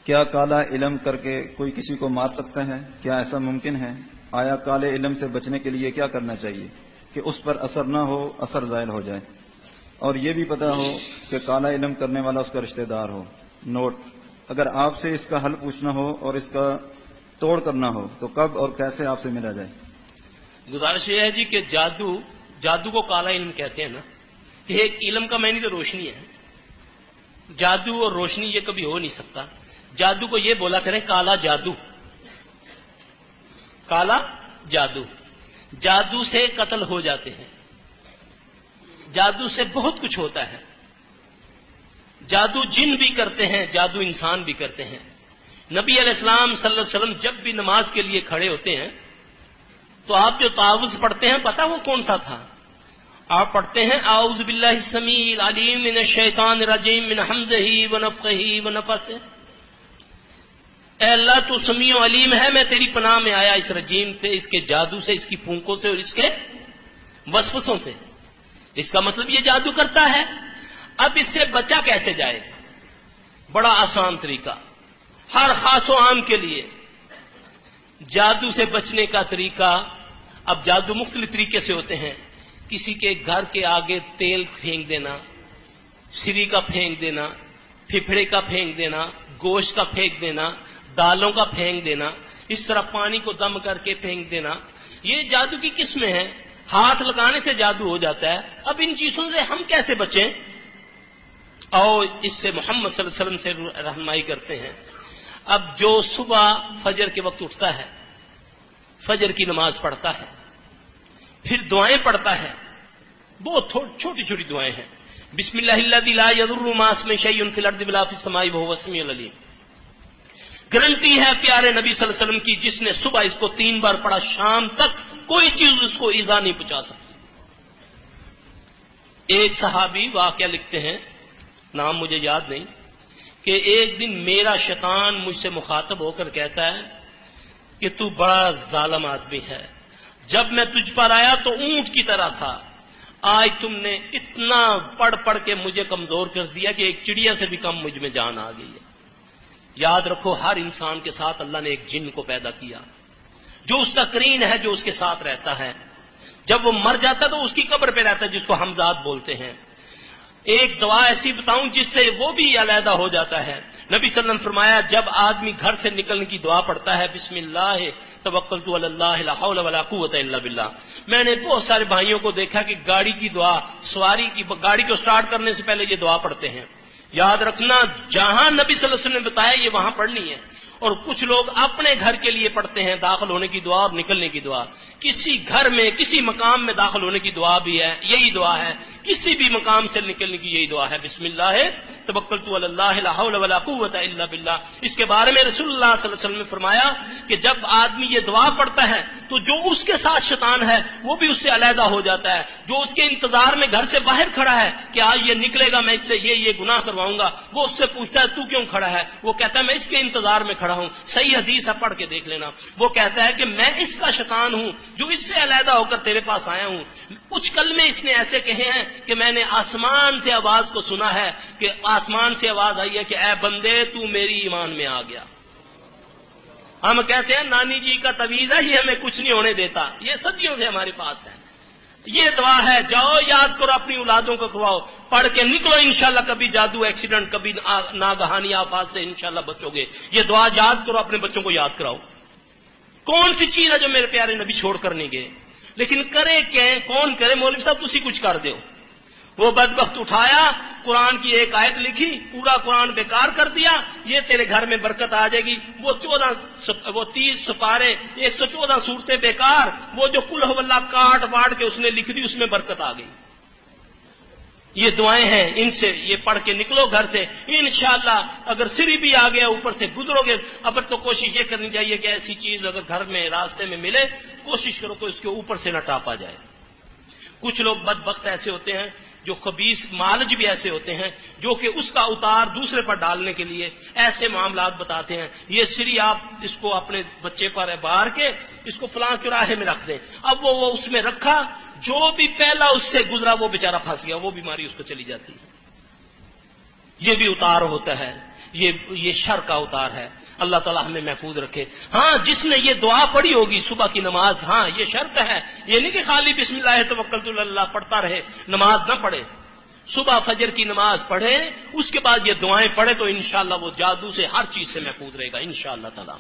کیا کالا علم کر کے کوئی کسی کو مار سکتا ہے؟ کیا ایسا ممکن ہے؟ آیا کالے علم سے بچنے کے لیے کیا کرنا چاہیے کہ اس پر اثر نہ ہو، اثر زائل ہو جائے، اور یہ بھی پتا ہو کہ کالا علم کرنے والا اس کا رشتہ دار ہو؟ نوٹ: اگر آپ سے اس کا حل پوچھنا ہو اور اس کا توڑ کرنا ہو تو کب اور کیسے آپ سے ملا جائے؟ گزارش یہ ہے جی کہ جادو کو کالا علم کہتے ہیں نا، یہ ایک علم کا معنی تو روشنی ہے. جادو اور روشنی یہ کبھی ہو نہیں سکتا. جادو کو یہ بولا کریں کالا جادو، کالا جادو. جادو سے قتل ہو جاتے ہیں، جادو سے بہت کچھ ہوتا ہے. جادو جن بھی کرتے ہیں، جادو انسان بھی کرتے ہیں. نبی علیہ السلام صلی اللہ علیہ وسلم جب بھی نماز کے لیے کھڑے ہوتے ہیں تو آپ جو تعوذ پڑھتے ہیں پتہ وہ کون سا تھا؟ آپ پڑھتے ہیں اعوذ باللہ السمیع العلیم من الشیطان الرجیم من حمزہ ونفخہ ونفثہ. اے اللہ تو سمیع و علیم ہے، میں تیری پناہ میں آیا اس رجیم سے، اس کے جادو سے، اس کی پھونکوں سے اور اس کے وسوسوں سے. اس کا مطلب یہ جادو کرتا ہے. اب اس سے بچا کیسے جائے؟ بڑا آسان طریقہ ہر خاص و عام کے لیے. جادو سے بچنے کا طریقہ، اب جادو مختلف طریقے سے ہوتے ہیں. کسی کے گھر کے آگے تیل پھینک دینا، سری کا پھینک دینا، پھپھڑے کا پھینک دینا، گوشت کا پھینک دینا، دالوں کا پھینک دینا، اس طرح پانی کو دم کر کے پھینک دینا. یہ جادو کی قسمیں ہیں. ہاتھ لگانے سے جادو ہو جاتا ہے. اب ان چیزوں سے ہم کیسے بچیں؟ اور اس سے محمد صلی اللہ علیہ وسلم سے رہنمائی کرتے ہیں. اب جو صبح فجر کے وقت اٹھتا ہے، فجر کی نماز پڑھتا ہے، پھر دعائیں پڑھتا ہے. بہت چھوٹی چھوٹی دعائیں ہیں. بسم اللہ الذی لا یضر مع اسمہ شیء فی الارض ولا فی السماء وهو السمیع العلیم. گارنٹی ہے پیارے نبی صلی اللہ علیہ وسلم کی، جس نے صبح اس کو 3 بار پڑھا شام تک کوئی چیز اس کو ایذا نہیں پہنچا سکتی. ایک صحابی واقعہ لکھتے ہیں، نام مجھے یاد نہیں، کہ ایک دن میرا شیطان مجھ سے مخاطب ہو کر کہتا ہے کہ تو بڑا ظالم آدمی ہے. جب میں تجھ پر آیا تو اونٹ کی طرح تھا، آج تم نے اتنا پڑھ پڑھ کے مجھے کمزور کر دیا کہ ایک چڑیا سے بھی کم مجھ میں جان آ گئی ہے. یاد رکھو ہر انسان کے ساتھ اللہ نے ایک جن کو پیدا کیا جو اس کا قرین ہے، جو اس کے ساتھ رہتا ہے. جب وہ مر جاتا تو اس کی قبر پہ رہتا ہے، جس کو حمزات بولتے ہیں. ایک دعا ایسی بتاؤں جس سے وہ بھی علیحدہ ہو جاتا ہے. نبی صلی اللہ علیہ وسلم فرمایا جب آدمی گھر سے نکلنے کی دعا پڑھتا ہے بسم اللہ توکلت علی اللہ لا حول ولا قوت الا باللہ. میں نے بہت سارے بھائیوں کو دیکھا کہ گاڑی کی دعا، سواری کی گاڑی کو سٹارٹ کرنے سے پہلے یہ دعا پڑھتے ہیں. یاد رکھنا جہاں نبی صلی اللہ علیہ وسلم نے بتایا یہ وہاں پڑھنی ہے. اور کچھ لوگ اپنے گھر کے لیے پڑھتے ہیں داخل ہونے کی دعا اور نکلنے کی دعا. کسی گھر میں کسی مقام میں داخل ہونے کی دعا بھی ہے، یہی دعا ہے. کسی بھی مقام سے نکلنے کی یہی دعا ہے، بسم اللہ توکلت علی اللہ لا حول ولا قوت الا باللہ. اس کے بارے میں رسول اللہ صلی اللہ علیہ وسلم نے فرمایا کہ جب آدمی یہ دعا پڑھتا ہے تو جو اس کے ساتھ شیطان ہے وہ بھی اس سے علیحدہ ہو جاتا ہے. جو اس کے انتظار میں گھر سے باہر کھڑا ہے کہ آج یہ نکلے گا میں اس سے یہ گناہ کرواؤں گا، وہ اس سے پوچھتا ہے تو کیوں کھڑا ہے؟ وہ کہتا ہے میں اس کے انتظار میں کھڑا ہوں. صحیح حدیث ہے، پڑھ کے دیکھ لینا. وہ کہتا ہے کہ میں اس کا شیطان ہوں جو اس سے علیحدہ ہو کر تیرے پاس آیا ہوں. کچھ کلمے اس نے ایسے کہے ہیں کہ میں نے آسمان سے آواز کو سنا ہے، کہ آسمان سے آواز آئی ہے کہ اے بندے تو میری ایمان میں آ گیا. ہم کہتے ہیں نانی جی کا تعویذ ہے، یہ ہمیں کچھ نہیں ہونے دیتا. یہ صدیوں سے ہمارے پاس ہے. یہ دعا ہے، جاؤ یاد کرو اپنی اولادوں کو کرواؤ، پڑھ کے نکلو. انشاءاللہ کبھی جادو ایکسیڈنٹ، کبھی ناگہانی آفات سے انشاءاللہ بچو گے. یہ دعا یاد کرو، اپنے بچوں کو یاد کراؤ. کون سی چیز ہے جو میرے پیارے نبی چھوڑ کر نہیں گئے؟ لیکن کرے کیا؟ کون کرے؟ مولوی صاحب تسی کچھ کر دیو. وہ بدبخت اٹھایا، قرآن کی ایک آیت لکھی، پورا قرآن بیکار کر دیا. یہ تیرے گھر میں برکت آ جائے گی. وہ 30 سپارے 114 صورتیں بیکار. وہ جو قل هو اللہ کاٹ واٹ کے اس نے لکھ دی، اس میں برکت آ گئی. یہ دعائیں ہیں، ان سے یہ پڑھ کے نکلو گھر سے. انشاءاللہ اگر سری بھی آ گیا اوپر سے گزرو گے. اب تو کوشش یہ کرنی چاہیے کہ ایسی چیز اگر گھر میں راستے میں ملے کوشش کرو تو اس کے اوپر سے نہ ٹاپا جائے. کچھ لوگ بدبخت ایسے ہوتے ہیں جو خبیث مالج بھی ایسے ہوتے ہیں جو کہ اس کا اتار دوسرے پر ڈالنے کے لیے ایسے معاملات بتاتے ہیں. یہ سری آپ اس کو اپنے بچے پر بار کے اس کو فلاں چوراہے میں رکھ دیں. اب وہ اس میں رکھا، جو بھی پہلا اس سے گزرا وہ بیچارہ پھنس گیا، وہ بیماری اس کو چلی جاتی ہے. یہ بھی اتار ہوتا ہے. یہ شر کا اوتار ہے. اللہ تعالیٰ ہمیں محفوظ رکھے. ہاں جس نے یہ دعا پڑھی ہوگی صبح کی نماز، ہاں یہ شرط ہے، یہ نہیں کہ خالی بسم اللہ توکلت علی اللہ پڑھتا رہے، نماز نہ پڑھے. صبح فجر کی نماز پڑھے، اس کے بعد یہ دعائیں پڑھے تو انشاءاللہ وہ جادو سے ہر چیز سے محفوظ رہے گا انشاءاللہ تعالیٰ.